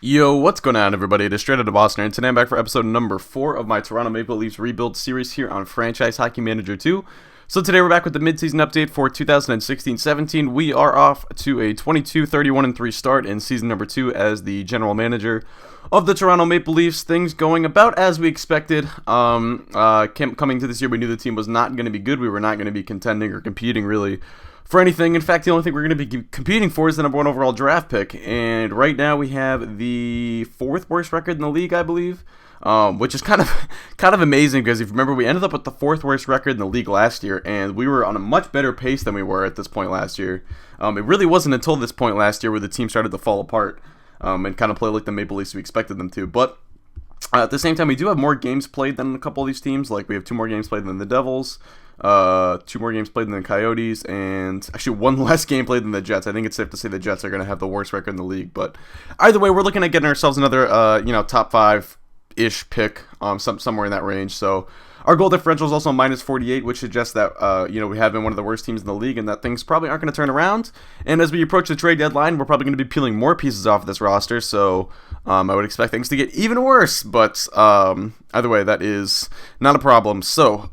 Yo, what's going on, everybody? It is Straight Outta Boston, and today I'm back for episode number 4 of my Toronto Maple Leafs rebuild series here on Franchise Hockey Manager 2. So today we're back with the midseason update for 2016-17. We are off to a 22-31-3 start in season number 2 as the general manager of the Toronto Maple Leafs. Things going about as we expected. Coming to this year, we knew the team was not going to be good. We were not going to be contending or competing really for anything. In fact, the only thing we're going to be competing for is the number 1 overall draft pick. And right now we have the 4th worst record in the league, I believe. Which is kind of amazing, because if you remember, we ended up with the 4th worst record in the league last year, and we were on a much better pace than we were at this point last year. It really wasn't until this point last year where the team started to fall apart and kind of play like the Maple Leafs we expected them to. But at the same time, we do have more games played than a couple of these teams. Like, we have 2 more games played than the Devils, 2 more games played than the Coyotes, and actually 1 less game played than the Jets. I think it's safe to say the Jets are going to have the worst record in the league. But either way, we're looking at getting ourselves another, top 5-ish pick, somewhere in that range. So our goal differential is also minus 48, which suggests that we have been one of the worst teams in the league, and that things probably aren't going to turn around. And as we approach the trade deadline, we're probably going to be peeling more pieces off of this roster. So I would expect things to get even worse. But either way, that is not a problem. So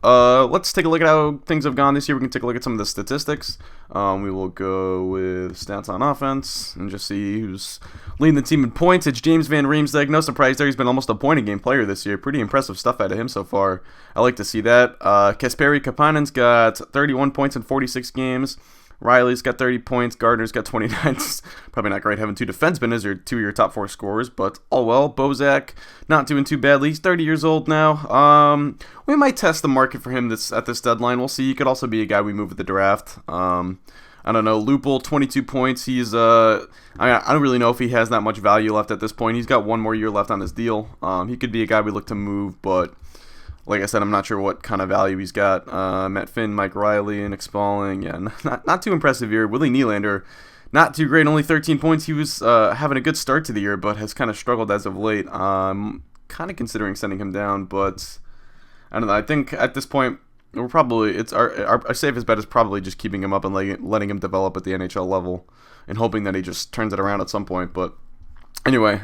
let's take a look at how things have gone this year. We can take a look at some of the statistics. We will go with stats on offense and just see who's leading the team in points. It's James Van Riemsdyk. No surprise there. He's been almost a point-a-game player this year. Pretty impressive stuff out of him so far. I like to see that. Kasperi Kapanen's got 31 points in 46 games. Riley's got 30 points. Gardner's got 29. It's probably not great having 2 defensemen as your 2 of your top 4 scorers, but all well. Bozak, not doing too badly. He's 30 years old now. We might test the market for him at this deadline. We'll see. He could also be a guy we move with the draft. I don't know. Lupul, 22 points. He's I don't really know if he has that much value left at this point. He's got 1 more year left on his deal. He could be a guy we look to move, but like I said, I'm not sure what kind of value he's got. Matt Finn, Mike Riley, and Nick Spalling. Yeah, not too impressive here. Willie Nylander, not too great. Only 13 points. He was having a good start to the year, but has kind of struggled as of late. Kind of considering sending him down, but I don't know. I think at this point, we're probably our safest bet is probably just keeping him up and letting him develop at the NHL level, and hoping that he just turns it around at some point. But anyway,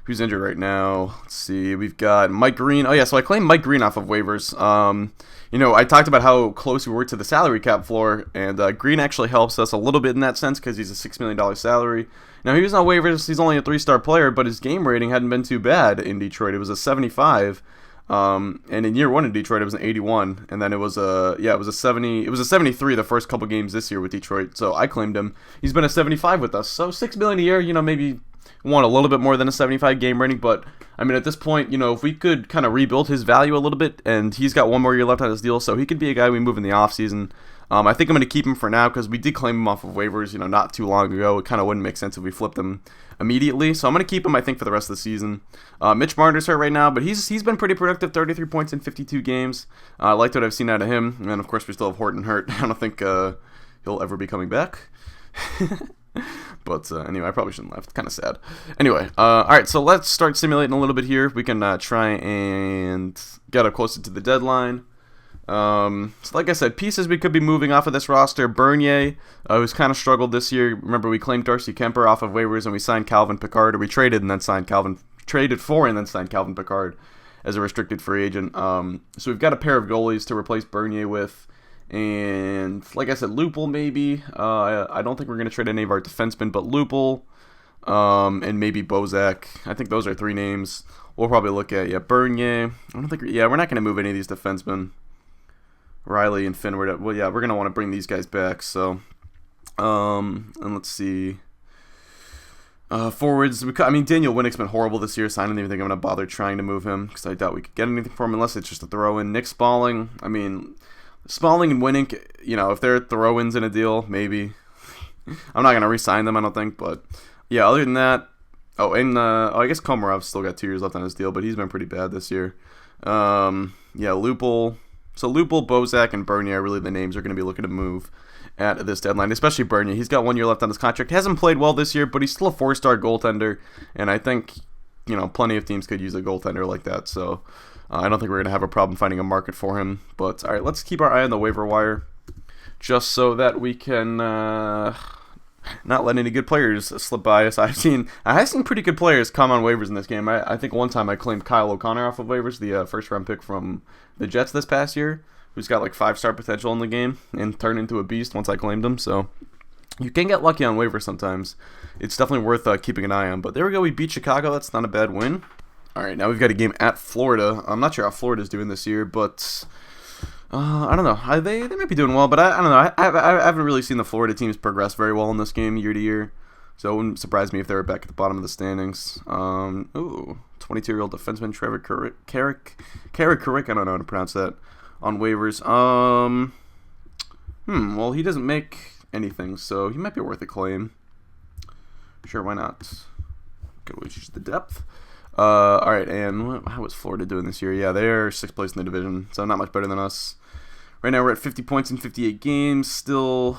who's injured right now? Let's see. We've got Mike Green. Oh, yeah, so I claimed Mike Green off of waivers. I talked about how close we were to the salary cap floor, and Green actually helps us a little bit in that sense because he's a $6 million salary. Now, he was on waivers. He's only a 3-star player, but his game rating hadn't been too bad in Detroit. It was a 75. And in year 1 in Detroit, it was an 81, and then it was a 70. It was a 73 the first couple games this year with Detroit. So I claimed him. He's been a 75 with us. So $6 million a year. Maybe want a little bit more than a 75 game rating, but I mean, at this point, if we could kind of rebuild his value a little bit, and he's got 1 more year left on his deal, so he could be a guy we move in the offseason. I think I'm going to keep him for now because we did claim him off of waivers, not too long ago. It kind of wouldn't make sense if we flipped him immediately, so I'm going to keep him, I think, for the rest of the season. Mitch Marner's hurt right now, but he's been pretty productive, 33 points in 52 games. I liked what I've seen out of him, and of course, we still have Horton hurt. I don't think he'll ever be coming back. But anyway, I probably shouldn't laugh. It's kind of sad. Anyway, alright, so let's start simulating a little bit here. We can try and get up closer to the deadline. So like I said, pieces we could be moving off of this roster. Bernier, who's kind of struggled this year. Remember, we claimed Darcy Kemper off of waivers, and we signed Calvin Pickard, or we traded for and then signed Calvin Pickard as a restricted free agent. So we've got a pair of goalies to replace Bernier with. And like I said, Lupul maybe. I don't think we're going to trade any of our defensemen, but Lupul and maybe Bozak. I think those are 3 names we'll probably look at. Bernier. We're not going to move any of these defensemen. Riley and Finn. We're going to want to bring these guys back. So, and let's see. Forwards. Daniel Winnick's been horrible this year, so I don't even think I'm going to bother trying to move him because I doubt we could get anything from him unless it's just a throw in. Nick Spalling. Spalling and Winnick, if they're throw-ins in a deal, maybe. I'm not going to re-sign them, I don't think, but yeah, other than that, I guess Komarov's still got 2 years left on his deal, but he's been pretty bad this year. Lupul. So Lupul, Bozak, and Bernier are really the names we're going to be looking to move at this deadline, especially Bernier. He's got 1 year left on his contract. Hasn't played well this year, but he's still a 4-star goaltender, and I think, plenty of teams could use a goaltender like that, so I don't think we're going to have a problem finding a market for him. But, all right, let's keep our eye on the waiver wire just so that we can not letting any good players slip by us. I have seen pretty good players come on waivers in this game. I think one time I claimed Kyle O'Connor off of waivers, the first round pick from the Jets this past year, who's got like 5-star potential in the game and turned into a beast once I claimed him. So you can get lucky on waivers sometimes. It's definitely worth keeping an eye on. But there we go. We beat Chicago. That's not a bad win. All right, now we've got a game at Florida. I'm not sure how Florida's doing this year, but I don't know. They might be doing well, but I don't know. I haven't really seen the Florida teams progress very well in this game year to year, so it wouldn't surprise me if they were back at the bottom of the standings. 22-year-old defenseman Trevor Carrick, I don't know how to pronounce that, on waivers. Well, he doesn't make anything, so he might be worth a claim. Sure, why not? Good way to choose the depth. All right, and how was Florida doing this year? Yeah, they're 6th place in the division, so not much better than us. Right now we're at 50 points in 58 games, still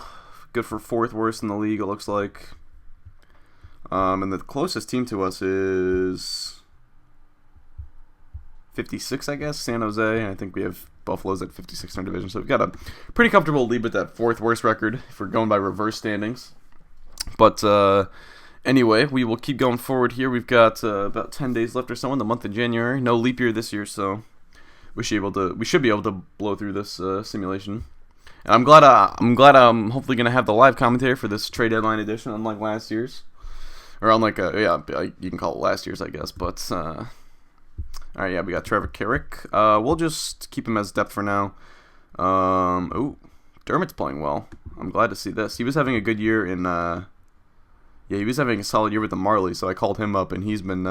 good for 4th worst in the league, it looks like. And the closest team to us is 56, I guess, San Jose. I think we have Buffalo's at 56 in our division, so we've got a pretty comfortable lead with that 4th worst record if we're going by reverse standings. But anyway, we will keep going forward here. We've got about 10 days left or so in the month of January. No leap year this year, so we should be able to blow through this simulation. And I'm glad I'm hopefully gonna have the live commentary for this trade deadline edition, unlike last year's, or unlike you can call it last year's, I guess. But all right, yeah, we got Trevor Carrick. We'll just keep him as depth for now. Dermott's playing well. I'm glad to see this. He was having a good year in. Yeah, he was having a solid year with the Marlies, so I called him up, and he's been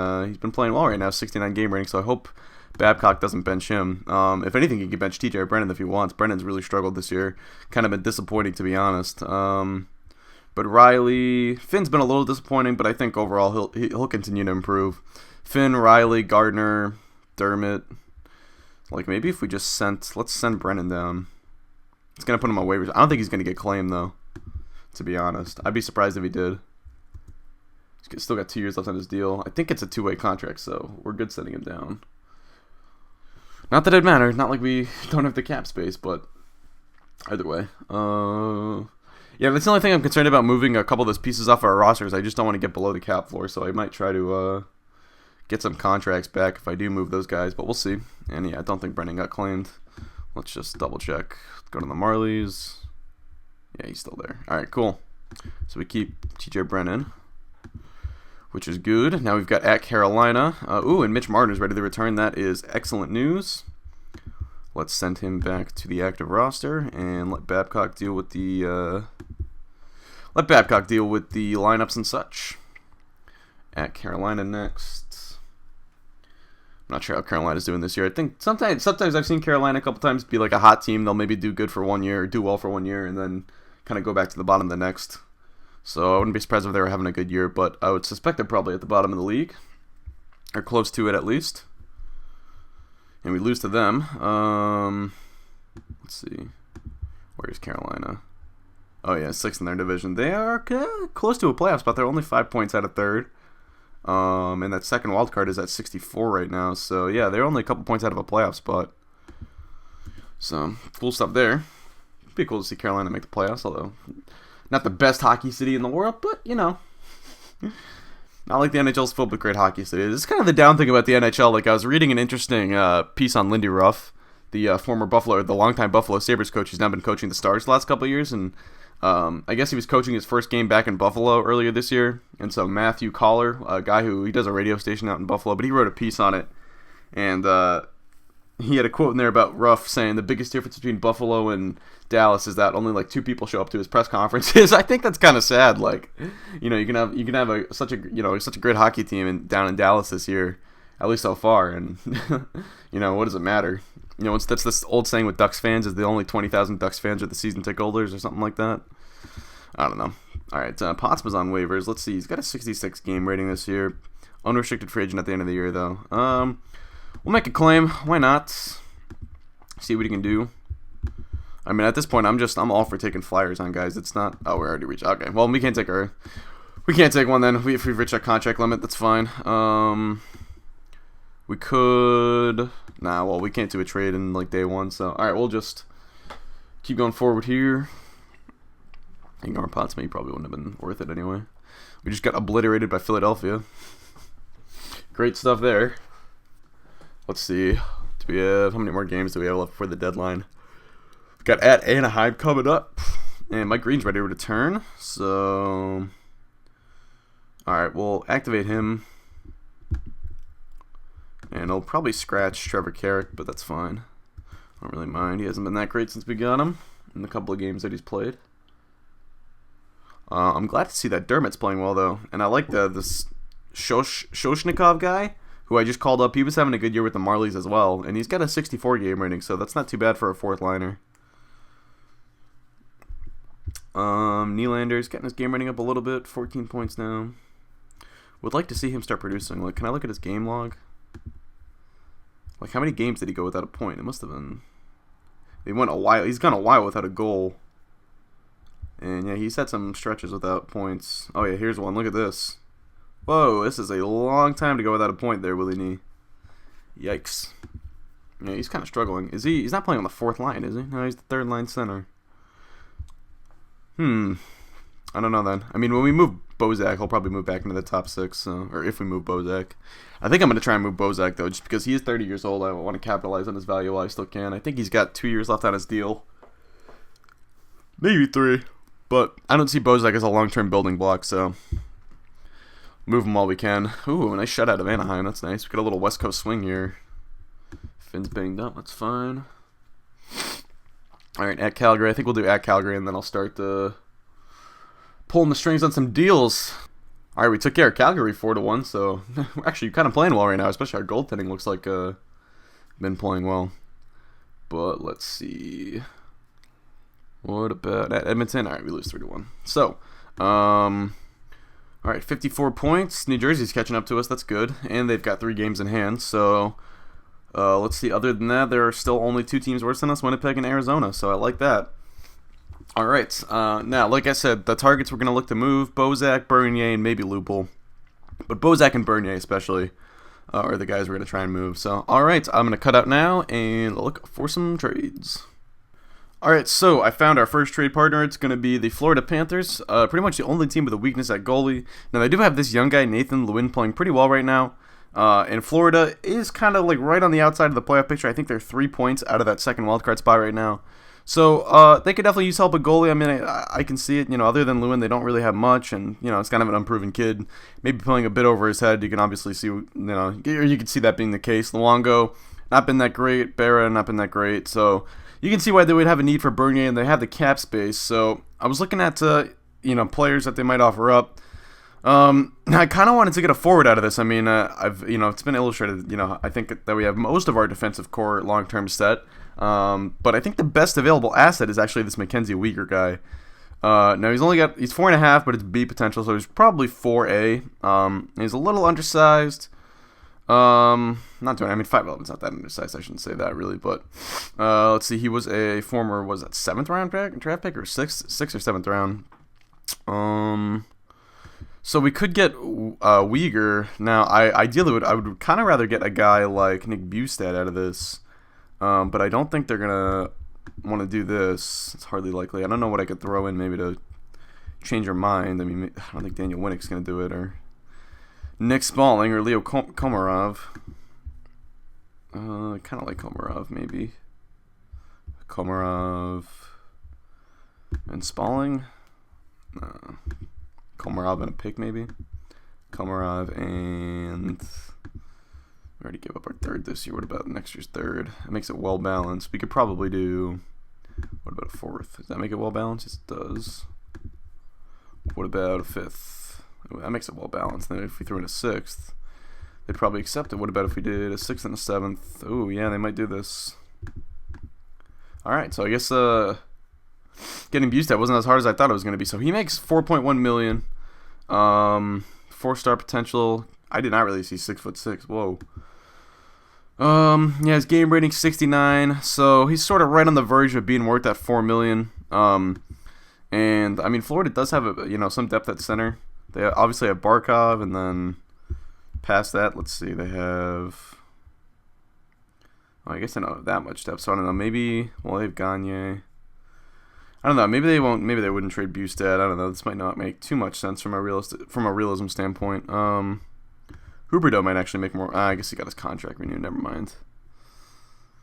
playing well right now, 69 game rating. So I hope Babcock doesn't bench him. If anything, he could bench TJ Brennan if he wants. Brennan's really struggled this year, kind of been disappointing to be honest. But Riley, Finn's been a little disappointing, but I think overall he'll continue to improve. Finn, Riley, Gardner, Dermott. Like maybe if we just let's send Brennan down. It's gonna put him on waivers. I don't think he's gonna get claimed though. To be honest, I'd be surprised if he did. He's still got 2 years left on his deal. I think it's a 2-way contract, so we're good sending him down. Not that it matters. Not like we don't have the cap space, but either way. Yeah, that's the only thing I'm concerned about, moving a couple of those pieces off our rosters. I just don't want to get below the cap floor, so I might try to get some contracts back if I do move those guys, but we'll see. And yeah, I don't think Brennan got claimed. Let's just double check. Let's go to the Marlies. Yeah, he's still there. All right, cool. So we keep TJ Brennan, which is good. Now we've got at Carolina. And Mitch Marner's ready to return. That is excellent news. Let's send him back to the active roster and let Babcock deal with the lineups and such. At Carolina next. I'm not sure how Carolina's doing this year. I think sometimes I've seen Carolina a couple times be like a hot team. They'll maybe do good for 1 year, or do well for 1 year, and then kind of go back to the bottom the next. So I wouldn't be surprised if they were having a good year, but I would suspect they're probably at the bottom of the league, or close to it at least. And we lose to them. Let's see. Where's Carolina? Oh yeah, 6th in their division. They are close to a playoff spot. They're only 5 points out of 3rd. And that second wild card is at 64 right now. So yeah, they're only a couple points out of a playoff spot. So cool stuff there. It'd be cool to see Carolina make the playoffs, although not the best hockey city in the world, but you know. Not like the NHL's filled with great hockey cities. It's kind of the down thing about the NHL. Like, I was reading an interesting piece on Lindy Ruff, the longtime Buffalo Sabres coach who's now been coaching the Stars the last couple of years, and I guess he was coaching his first game back in Buffalo earlier this year. And so Matthew Collar, a guy he does a radio station out in Buffalo, but he wrote a piece on it, and he had a quote in there about Ruff saying the biggest difference between Buffalo and Dallas is that only like 2 people show up to his press conferences. I think that's kind of sad. Like, you know, you can have such a great hockey team down in Dallas this year, at least so far, and you know, what does it matter? You know, that's this old saying with Ducks fans, is the only 20,000 Ducks fans are the season ticket holders or something like that. I don't know. All right, Potsma's on waivers. Let's see. He's got a 66 game rating this year. Unrestricted free agent at the end of the year, though. We'll make a claim. Why not? See what he can do. I mean, at this point, I'm all for taking flyers on guys. It's not. Oh, we already reached. Okay, well, we can't take one then. If we've reached our contract limit, that's fine. We could. Nah, well, we can't do a trade in like day one. So, all right, we'll just keep going forward here. Ignore Potsdam, probably wouldn't have been worth it anyway. We just got obliterated by Philadelphia. Great stuff there. Let's see. Do we have, how many more games do we have left before the deadline? Got at Anaheim coming up. And Mike Green's ready to return. So, alright, we'll activate him. And I'll probably scratch Trevor Carrick, but that's fine. I don't really mind. He hasn't been that great since we got him in the couple of games that he's played. I'm glad to see that Dermott's playing well, though. And I like this Shoshnikov guy, who I just called up. He was having a good year with the Marlies as well. And he's got a 64 game rating, so that's not too bad for a fourth liner. Nylander's getting his game rating up a little bit. 14 points now. Would like to see him start producing. Like, can I look at his game log? Like, how many games did he go without a point? It must have been... He went a while. He's gone a while without a goal. And, yeah, he's had some stretches without points. Oh, yeah, here's one. Look at this. Whoa, this is a long time to go without a point there, Willie Nee. Yikes. Yeah, he's kind of struggling. Is he? He's not playing on the fourth line, is he? No, he's the third line center. I don't know then. I mean, when we move Bozak, he'll probably move back into the top six. So, or if we move Bozak. I think I'm going to try and move Bozak, though, just because he is 30 years old. I want to capitalize on his value while I still can. I think he's got 2 years left on his deal. Maybe 3. But I don't see Bozak as a long-term building block, so move him while we can. Ooh, a nice shutout of Anaheim. That's nice. We got a little West Coast swing here. Finn's banged up. That's fine. All right, at Calgary. I think we'll do at Calgary, and then I'll start pulling the strings on some deals. All right, we took care of Calgary 4-1, so we're actually kind of playing well right now, especially our goaltending looks like been playing well. But let's see. What about at Edmonton? All right, we lose 3-1. So, all right, 54 points. New Jersey's catching up to us. That's good. And they've got 3 games in hand. So, let's see. Other than that, there are still only 2 teams worse than us, Winnipeg and Arizona. So I like that. All right. Now, like I said, the targets we're going to look to move, Bozak, Bernier, and maybe Lupul. But Bozak and Bernier especially are the guys we're going to try and move. So, all right. I'm going to cut out now and look for some trades. Alright, so I found our first trade partner. It's going to be the Florida Panthers. Pretty much the only team with a weakness at goalie. Now, they do have this young guy, Nathan Lewin, playing pretty well right now. And Florida is kind of like right on the outside of the playoff picture. I think they're 3 points out of that second wildcard spot right now. So, they could definitely use help at goalie. I mean, I can see it. You know, other than Lewin, they don't really have much. And, you know, it's kind of an unproven kid. Maybe playing a bit over his head. You can obviously see, you know, or you can see that being the case. Luongo, not been that great. Berra, not been that great. So you can see why they would have a need for Bernier, and they have the cap space. So I was looking at, you know, players that they might offer up. I kind of wanted to get a forward out of this. I mean, you know, it's been illustrated. You know, I think that we have most of our defensive core long-term set. But I think the best available asset is actually this Mackenzie Weegar guy. Now he's 4.5, but it's B potential, so he's probably 4A. He's a little undersized. Not doing. I mean, 5'11's not that undersized. I shouldn't say that really, but let's see. He was a former, was that 7th round draft pick or 6th or 7th round? So we could get Weegar. Now, ideally I would kind of rather get a guy like Nick Bustad out of this, but I don't think they're gonna want to do this. It's hardly likely. I don't know what I could throw in maybe to change your mind. I mean, I don't think Daniel Winnick's gonna do it, or Nick Spaulding or Leo Komarov. I kind of like Komarov, maybe. Komarov and Spaulding. Komarov and a pick, maybe. Komarov and... We already gave up our third this year. What about next year's third? It makes it well balanced. We could probably do... What about a 4th? Does that make it well balanced? Yes, it does. What about a 5th? That makes it well balanced. Then if we threw in a 6th, they'd probably accept it. What about if we did a 6th and a 7th? Oh, yeah, they might do this. Alright, so I guess getting Bustad wasn't as hard as I thought it was going to be. So he makes $4.1 million. 4-star potential. I did not really see 6'6". Whoa. Yeah, his game rating 69. So he's sort of right on the verge of being worth that $4 million. And I mean, Florida does have some depth at center. They obviously have Barkov, and then past that, let's see, they have. Oh, I guess they don't have that much depth. So I don't know. Maybe they have Gagne. I don't know. Maybe they won't. Maybe they wouldn't trade Bustad. I don't know. This might not make too much sense from a realism standpoint. Huberdeau might actually make more. I guess he got his contract renewed. Never mind.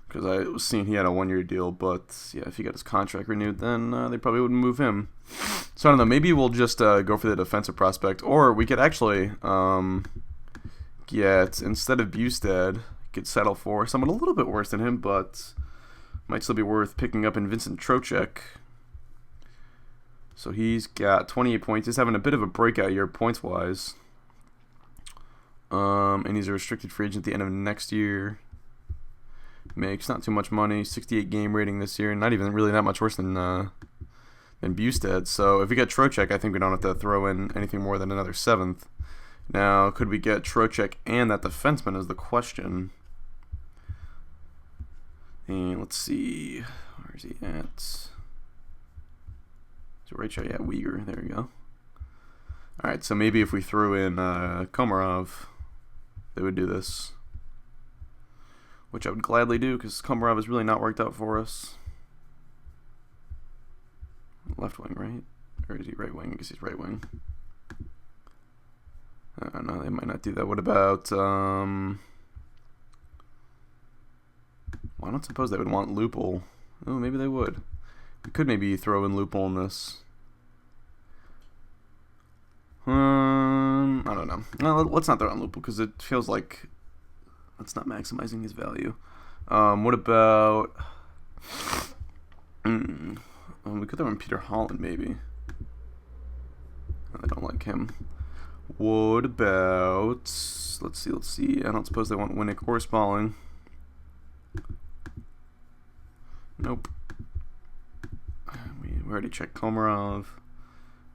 Because I was seeing he had a 1-year deal, but yeah, if he got his contract renewed, then they probably wouldn't move him. So I don't know. Maybe we'll just go for the defensive prospect, or we could actually get, instead of Bustad, could settle for someone a little bit worse than him, but might still be worth picking up in Vincent Trocheck. So he's got 28 points. He's having a bit of a breakout year points-wise. And he's a restricted free agent at the end of next year. Makes not too much money. 68 game rating this year. Not even really that much worse than Bustad. So if we get Trocheck, I think we don't have to throw in anything more than another 7th. Now, could we get Trocheck and that defenseman is the question. And let's see. Where is he at? Right shot, yeah, Uyghur. There we go. Alright, so maybe if we threw in Komarov, they would do this. Which I would gladly do, because Komarov has really not worked out for us. Left wing, right? Or is he right wing? I guess he's right wing. I don't know, they might not do that. What about, well, I don't suppose they would want Lupul. Oh, maybe they would. We could maybe throw in Lupul in this. I don't know. No, let's not throw in Lupul because it feels like that's not maximizing his value. What about? We could throw in Peter Holland maybe. I don't like him. What about? Let's see. I don't suppose they want Winnick or Spalling. Nope. We already checked Komarov.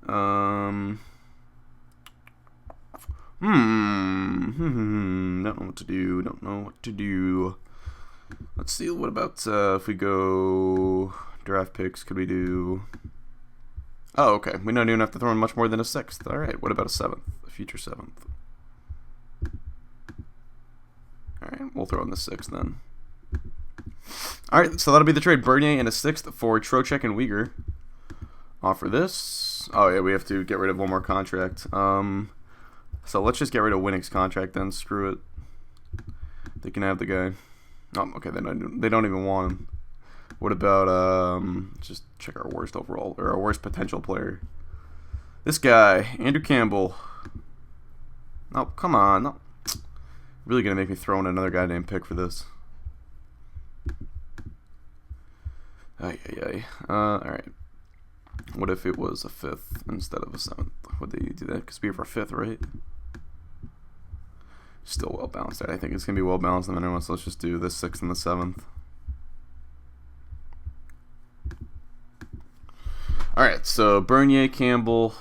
Don't know what to do. Let's see. What about if we go draft picks? Could we do? Oh, okay. We don't even have to throw in much more than a 6th. All right. What about a 7th? A future 7th. All right. We'll throw in the 6th then. All right. So that'll be the trade. Bernier and a 6th for Trocheck and Uyghur. Offer this. Oh yeah, we have to get rid of one more contract. So let's just get rid of Winnick's contract then. Screw it. They can have the guy. Oh, okay. They don't even want him. What about just check our worst overall or our worst potential player. This guy, Andrew Campbell. No, come on. No. Really gonna make me throw in another goddamn pick for this. All right. What if it was a 5th instead of a 7th? Would they do that? Because we have our 5th, right? Still well balanced. I think it's gonna be well balanced in the minimum. So let's just do the 6th and the 7th. All right. So Bernier, Campbell,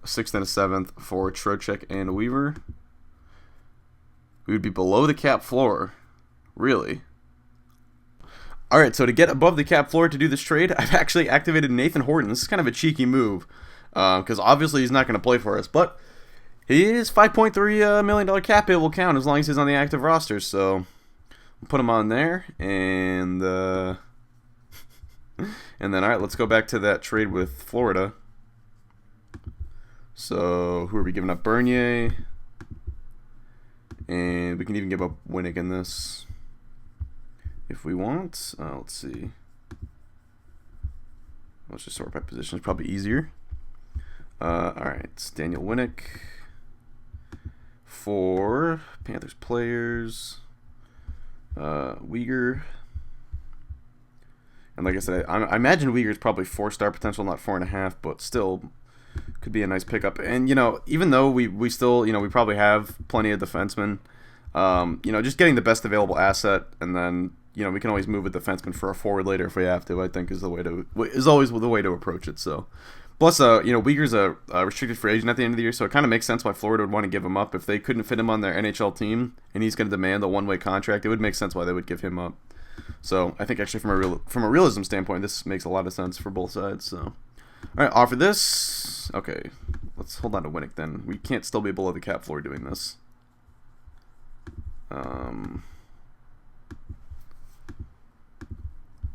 6th and a 7th for Trocheck and Weaver. We would be below the cap floor. Really? All right, so to get above the cap floor to do this trade, I've actually activated Nathan Horton. This is kind of a cheeky move because obviously he's not going to play for us, but his $5.3 million cap hit will count as long as he's on the active roster. So we'll put him on there, and then all right, let's go back to that trade with Florida. So who are we giving up? Bernier, and we can even give up Winnick in this. If we want, let's see. Let's just sort by position. It's probably easier. All right, it's Daniel Winnick for Panthers players. Uyghur. And like I said, I imagine Uyghur's probably 4-star potential, not 4.5, but still could be a nice pickup. And, even though we still, we probably have plenty of defensemen, just getting the best available asset and then, we can always move a defenseman for a forward later if we have to. I think is always the way to approach it. So, plus, Uyghur's a restricted free agent at the end of the year, so it kind of makes sense why Florida would want to give him up if they couldn't fit him on their NHL team, and he's going to demand a one-way contract. It would make sense why they would give him up. So, I think actually from a realism standpoint, this makes a lot of sense for both sides. So, all right, offer this. Okay, let's hold on to Winnick then. We can't still be below the cap floor doing this.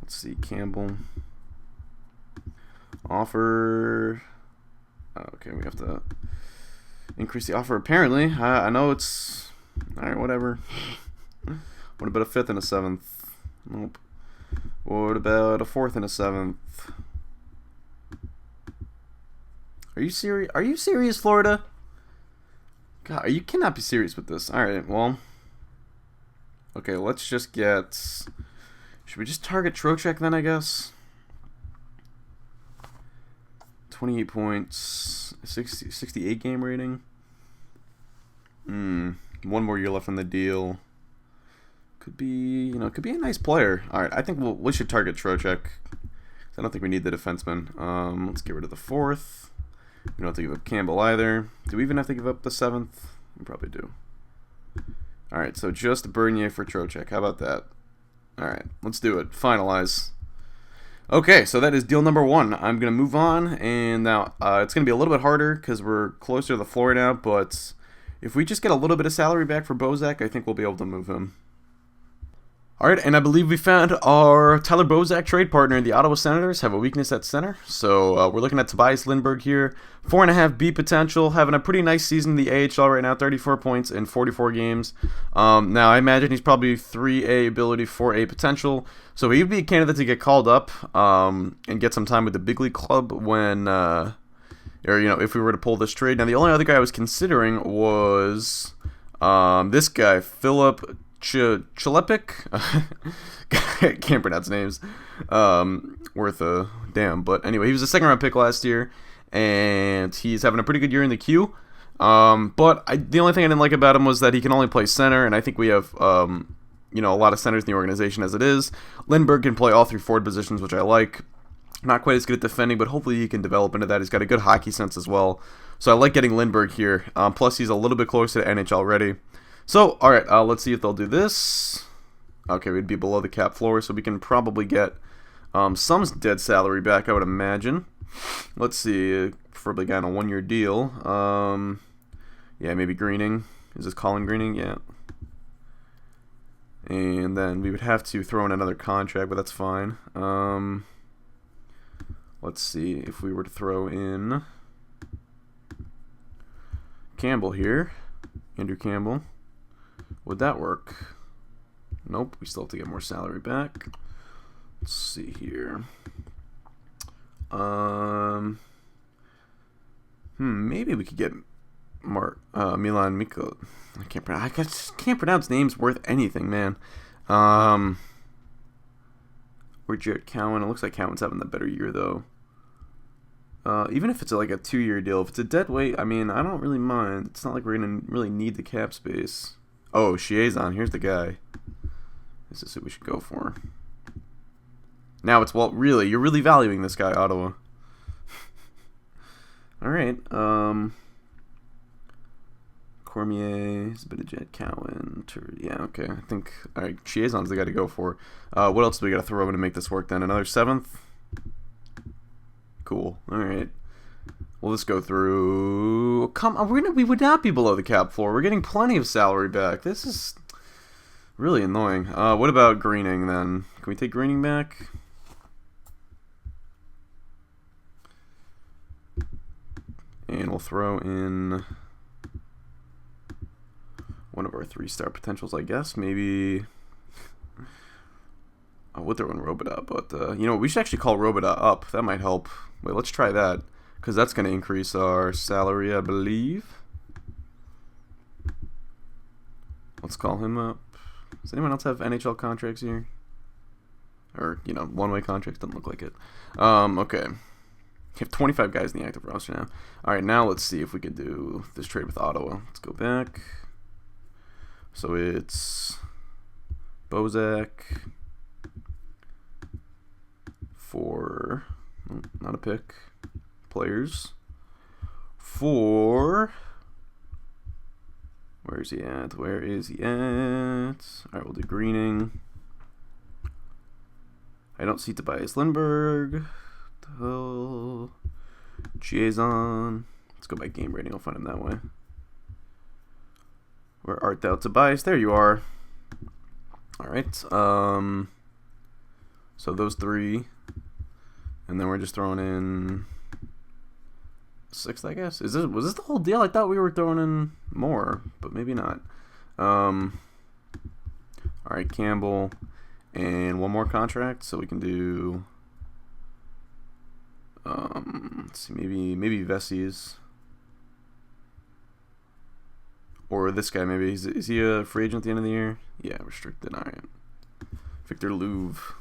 Let's see, Campbell. Offer. Okay, we have to increase the offer. Apparently, I know it's all right. Whatever. What about a 5th and a 7th? Nope. What about a 4th and a 7th? Are you serious? Are you serious, Florida? God, you cannot be serious with this. All right, well. Okay, let's just get. Should we just target Trocheck then? I guess. 28 points, 68 game rating. One more year left on the deal. Could be, could be a nice player. All right, I think we should target Trocheck. I don't think we need the defenseman. Let's get rid of the 4th. We don't have to give up Campbell either. Do we even have to give up the 7th? We probably do. All right, so just Bernier for Trocheck. How about that? All right, let's do it. Finalize. Okay, so that is deal number 1. I'm going to move on, and now it's going to be a little bit harder because we're closer to the floor now, but if we just get a little bit of salary back for Bozak, I think we'll be able to move him. Alright, and I believe we found our Tyler Bozak trade partner. The Ottawa Senators have a weakness at center, so we're looking at Tobias Lindberg here. 4.5 B potential, having a pretty nice season in the AHL right now, 34 points in 44 games. Now, I imagine he's probably 3A ability, 4A potential, so he'd be a candidate to get called up and get some time with the big league club when, if we were to pull this trade. Now, the only other guy I was considering was this guy, Philip Chilepik. Can't pronounce names. Worth a damn. But anyway, he was a 2nd round pick last year, and he's having a pretty good year in the queue. But the only thing I didn't like about him was that he can only play center, and I think we have a lot of centers in the organization as it is. Lindbergh can play all 3 forward positions, which I like. Not quite as good at defending, but hopefully he can develop into that. He's got a good hockey sense as well. So I like getting Lindbergh here. Plus, he's a little bit closer to NHL ready. So, alright, let's see if they'll do this. Okay, we'd be below the cap floor, so we can probably get some dead salary back, I would imagine. Let's see, preferably guy on a 1-year deal. Yeah, maybe Greening. Is this Colin Greening? Yeah. And then we would have to throw in another contract, but that's fine. Let's see if we were to throw in Campbell here. Andrew Campbell. Would that work? Nope, we still have to get more salary back. Let's see here. Maybe we could get Milan Mikko. I can't pronounce names worth anything, man. Or Jared Cowan. It looks like Cowan's having the better year though. Even if it's like a 2-year deal, if it's a dead weight, I mean, I don't really mind. It's not like we're gonna really need the cap space. Oh, Chiazon, here's the guy. This is who we should go for. Now it's, well, really, you're really valuing this guy, Ottawa. Alright, Cormier, Zbinejad, Cowan, yeah, okay, I think, alright, Chiazon's the guy to go for. What else do we gotta throw in to make this work then? Another 7th? Cool, alright. We'll just go through. Come on, we would not be below the cap floor. We're getting plenty of salary back. This is really annoying. What about Greening then? Can we take Greening back? And we'll throw in one of our 3-star potentials, I guess. Maybe. I would throw in Robida, but we should actually call Robida up. That might help. Wait, let's try that. Because that's going to increase our salary, I believe. Let's call him up. Does anyone else have NHL contracts here? Or, one-way contracts? Doesn't look like it. Okay. We have 25 guys in the active roster now. Alright, now let's see if we could do this trade with Ottawa. Let's go back. So it's Bozak for... not a pick. Players for where is he at? Alright, we'll do Greening. I don't see Tobias Lindbergh. Chiazon. Let's go by game rating. I'll find him that way. Where art thou, Tobias? There you are. Alright. So those 3. And then we're just throwing in 6th, I guess. Was this the whole deal? I thought we were throwing in more, but maybe not. All right, Campbell, and one more contract, so we can do. Let's see, maybe Vessies, or this guy. Maybe is he a free agent at the end of the year? Yeah, restricted. All right, Victor Louvre,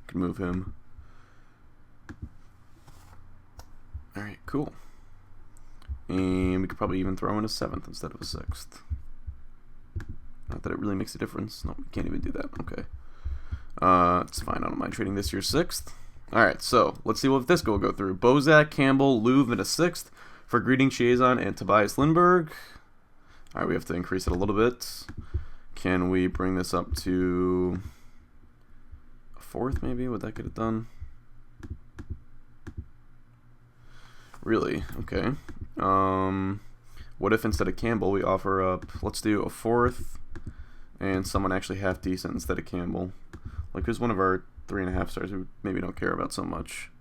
can move him. All right, cool. And we could probably even throw in a 7th instead of a 6th. Not that it really makes a difference. No, we can't even do that. Okay. It's fine. I don't mind trading this year's 6th. All right, so let's see if this will go through. Bozak, Campbell, Louvre, and a 6th for Greeting Chiazon and Tobias Lindbergh. All right, we have to increase it a little bit. Can we bring this up to a 4th maybe? Would that get it done? Really? Okay. What if instead of Campbell we offer up, let's do a 4th and someone actually half decent instead of Campbell? Like, who's one of our 3.5 stars we maybe don't care about so much?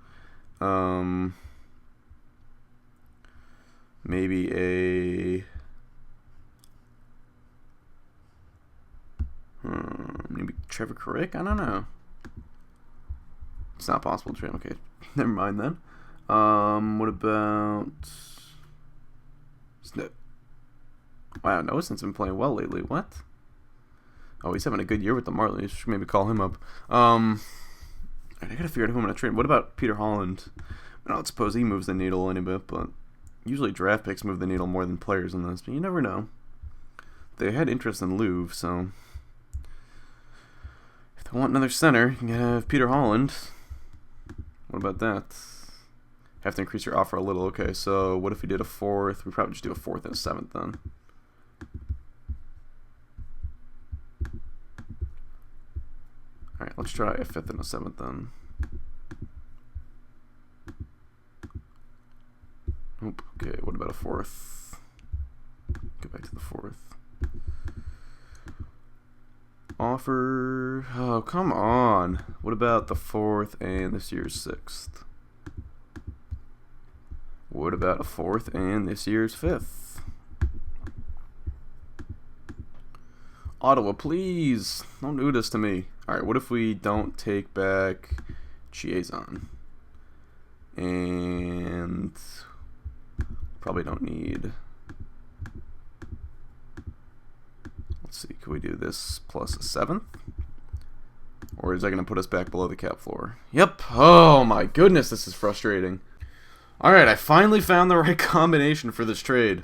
Maybe a maybe Trevor Carrick? I don't know. It's not possible to trade. Okay, never mind then. What about Snip? Wow, Noahson's been playing well lately. What? Oh, he's having a good year with the Marlies. Should maybe call him up. I gotta figure out who I'm gonna trade. What about Peter Holland? I don't suppose he moves the needle any bit, but usually draft picks move the needle more than players in this. But you never know. They had interest in Louvre, so if they want another center, you can have Peter Holland. What about that? Have to increase your offer a little. Okay, so what if we did a 4th? We'd probably just do a 4th and a 7th then. Alright, let's try a 5th and a 7th then. Nope. Okay, what about a 4th? Go back to the 4th. Offer. Oh, come on. What about the 4th and this year's 6th? What about a 4th and this year's 5th? Ottawa, please. Don't do this to me. Alright, what if we don't take back Chiazon? And probably don't need. Let's see, can we do this plus a 7th? Or is that going to put us back below the cap floor? Yep. Oh my goodness, this is frustrating. Alright, I finally found the right combination for this trade.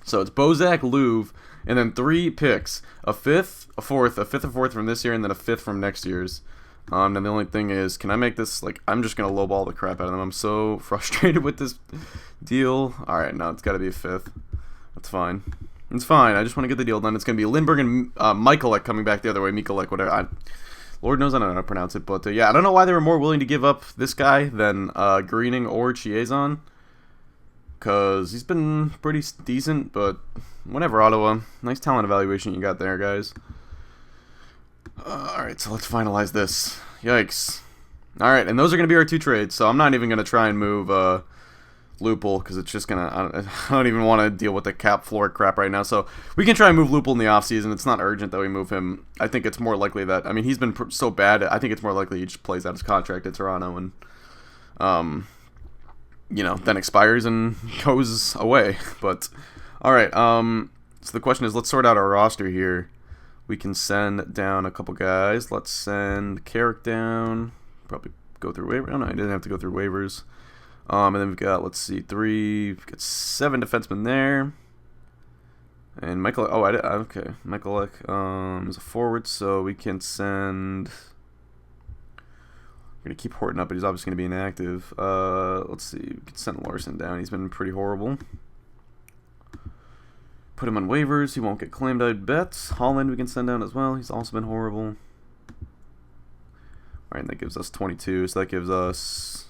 So it's Bozak, Louvre, and then 3 picks. A 5th, a 4th, a 5th and 4th from this year, and then a 5th from next year's. And the only thing is, can I make this, like, I'm just going to lowball the crap out of them. I'm so frustrated with this deal. Alright, no, it's got to be a 5th. That's fine. It's fine. I just want to get the deal done. It's going to be Lindbergh and Michalek coming back the other way. Michalek, whatever. Lord knows I don't know how to pronounce it. But, yeah, I don't know why they were more willing to give up this guy than Greening or Chiazon. Because he's been pretty decent, but whatever, Ottawa. Nice talent evaluation you got there, guys. Alright, so let's finalize this. Yikes. Alright, and those are going to be our 2 trades, so I'm not even going to try and move Lupul, because it's just going to... I don't even want to deal with the cap floor crap right now, so we can try and move Lupul in the offseason. It's not urgent that we move him. I think it's more likely that... I mean, he's been so bad, I think it's more likely he just plays out his contract at Toronto and... you know, then expires and goes away. But, alright, so the question is, let's sort out our roster here. We can send down a couple guys. Let's send Carrick down. Probably go through waivers. Oh, no, he didn't have to go through waivers. And then we've got, let's see, we've got 7 defensemen there. And Michael, okay, Michalek is a forward, so we can send... We're going to keep Horton up, but he's obviously going to be inactive. Let's see. We can send Larson down. He's been pretty horrible. Put him on waivers. He won't get claimed, I bet. Holland we can send down as well. He's also been horrible. Alright, that gives us 22. So that gives us,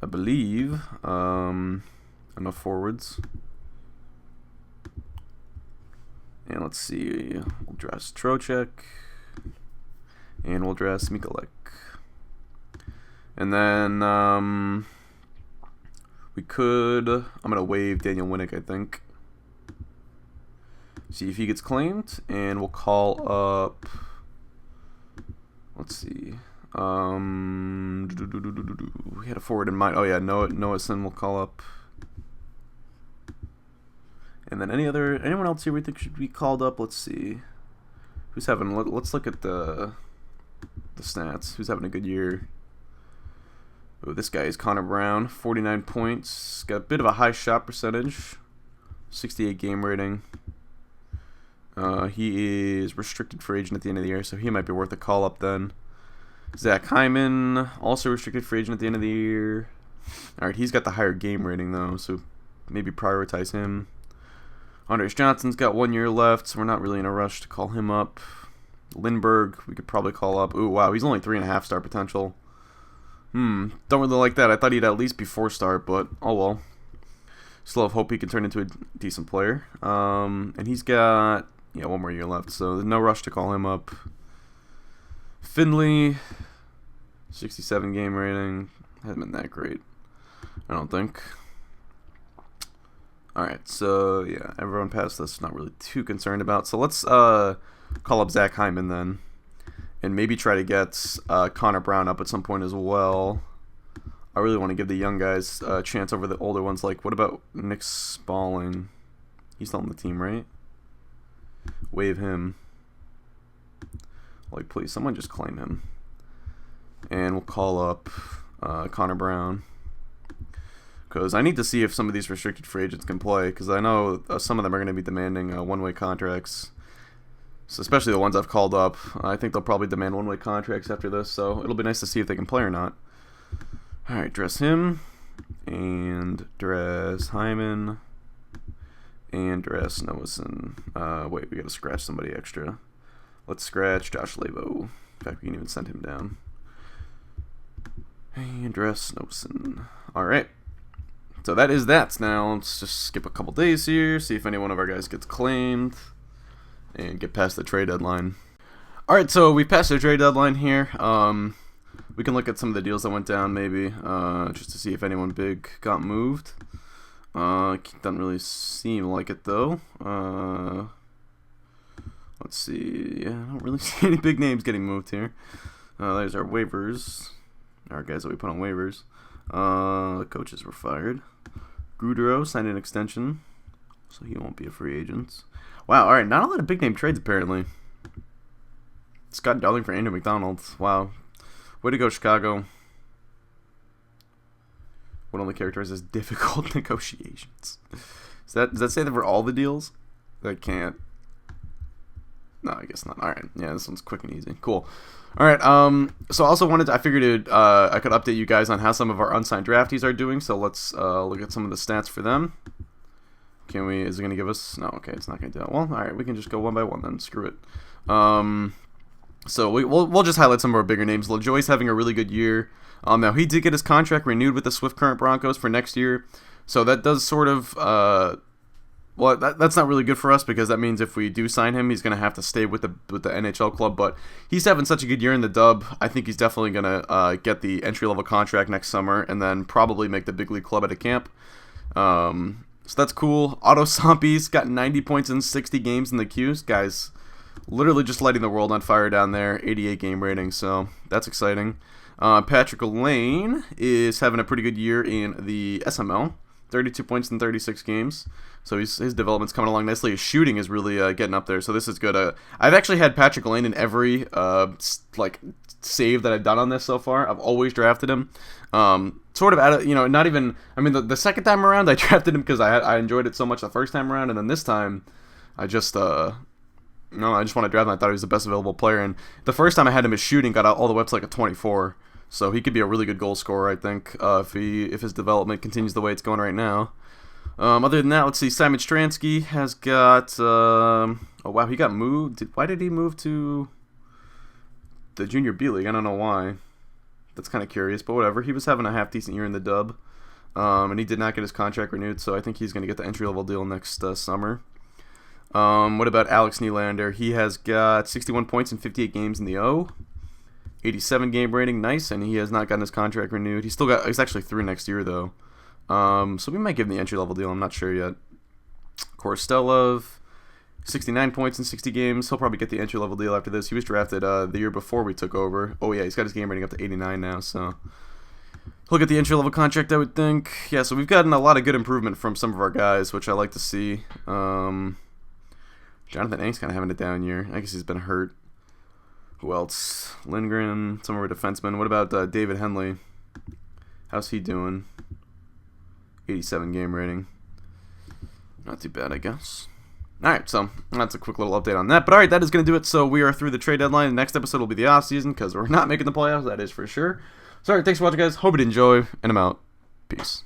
I believe, enough forwards. And let's see. We'll dress Trocheck. And we'll dress Michalek. And then we could. I'm gonna waive Daniel Winnick, I think. See if he gets claimed, and we'll call up. Let's see. We had a forward in mind. Oh yeah, Noah Sin we'll call up. And then anyone else here we think should be called up? Let's see. Who's having? Let's look at the stats. Who's having a good year? Oh, this guy is Connor Brown, 49 points. Got a bit of a high shot percentage, 68 game rating. He is restricted free agent at the end of the year, so he might be worth a call up then. Zach Hyman, also restricted free agent at the end of the year. Alright, he's got the higher game rating though, so maybe prioritize him. Andres Johnson's got 1 year left, so we're not really in a rush to call him up. Lindbergh, we could probably call up. Ooh, wow, he's only 3.5 star potential. Don't really like that. I thought he'd at least be 4-star, but oh well. Still have hope he can turn into a decent player. And he's got 1 more year left, so there's no rush to call him up. Finley, 67 game rating. Hasn't been that great, I don't think. Alright, so yeah, everyone past this, not really too concerned about. So let's call up Zach Hyman then. And maybe try to get Connor Brown up at some point as well. I really want to give the young guys a chance over the older ones. Like, what about Nick Spaulding? He's still on the team, right? Waive him. Like, please, someone just claim him. And we'll call up Connor Brown. Because I need to see if some of these restricted free agents can play. Because I know some of them are going to be demanding one-way contracts. So especially the ones I've called up. I think they'll probably demand one-way contracts after this. So it'll be nice to see if they can play or not. Alright, dress him. And dress Hyman. And dress Noason. Wait, we gotta scratch somebody extra. Let's scratch Josh Labo. In fact, we can even send him down. And dress Noason. Alright. So that is that. Now let's just skip a couple days here. See if any one of our guys gets claimed. And get past the trade deadline. Alright, so we passed the trade deadline here. We can look at some of the deals that went down maybe. Just to see if anyone big got moved. Doesn't really seem like it though. Let's see. Yeah, I don't really see any big names getting moved here. There's our waivers. Our guys that we put on waivers. The coaches were fired. Goudreau signed an extension, so he won't be a free agent. Wow, alright, not a lot of big name trades apparently. Scott Darling for Andrew McDonald. Wow. Way to go, Chicago. What only characterizes difficult negotiations? Does that say that for all the deals? That can't. No, I guess not. Alright, yeah, this one's quick and easy. Cool. Alright, so I also wanted to, I figured I could update you guys on how some of our unsigned draftees are doing, so let's look at some of the stats for them. Can we, is it going to give us, no, okay, it's not going to do that. Well, alright, we can just go one by one then, screw it. So we'll just highlight some of our bigger names. LaJoy's having a really good year. Now, he did get his contract renewed with the Swift Current Broncos for next year, so that does sort of, well, that's not really good for us because that means if we do sign him, he's going to have to stay with the NHL club, but he's having such a good year in the dub. I think he's definitely going to get the entry-level contract next summer and then probably make the big league club at a camp. So that's cool. Otto Sampi's got 90 points in 60 games in the Qs. Guys, literally just lighting the world on fire down there. 88 game rating, so that's exciting. Patrick Lane is having a pretty good year in the SML. 32 points in 36 games. So his development's coming along nicely. His shooting is really getting up there, so this is good. I've actually had Patrick Lane in every save that I've done on this so far. I've always drafted him. Sort of out of, not even, I mean, the second time around I drafted him because I enjoyed it so much the first time around, and then this time I just I just want to draft him. I thought he was the best available player, and the first time I had him, his shooting got all the way up to like a 24. So he could be a really good goal scorer, I think, if his development continues the way it's going right now. Other than that, let's see. Simon Stransky has got. Oh wow, he got moved. Why did he move to the Junior B League? I don't know why. That's kind of curious, but whatever. He was having a half decent year in the dub, and he did not get his contract renewed. So I think he's going to get the entry level deal next summer. What about Alex Nylander? He has got 61 points in 58 games in the O. 87 game rating, nice, and he has not gotten his contract renewed. He's actually through next year though. So we might give him the entry level deal. I'm not sure yet. Korstelov, 69 points in 60 games. He'll probably get the entry level deal after this. He was drafted the year before we took over. Oh yeah, he's got his game rating up to 89 now, so he'll get the entry level contract, I would think. Yeah, so we've gotten a lot of good improvement from some of our guys, which I like to see. Jonathan Ank's kind of having a down year. I guess he's been hurt. Who else? Lindgren, some of our defensemen. What about David Henley? How's he doing? 87 game rating. Not too bad, I guess. Alright, so that's a quick little update on that. But alright, that is going to do it. So we are through the trade deadline. The next episode will be the off-season because we're not making the playoffs. That is for sure. So alright, thanks for watching, guys. Hope you enjoy, and I'm out. Peace.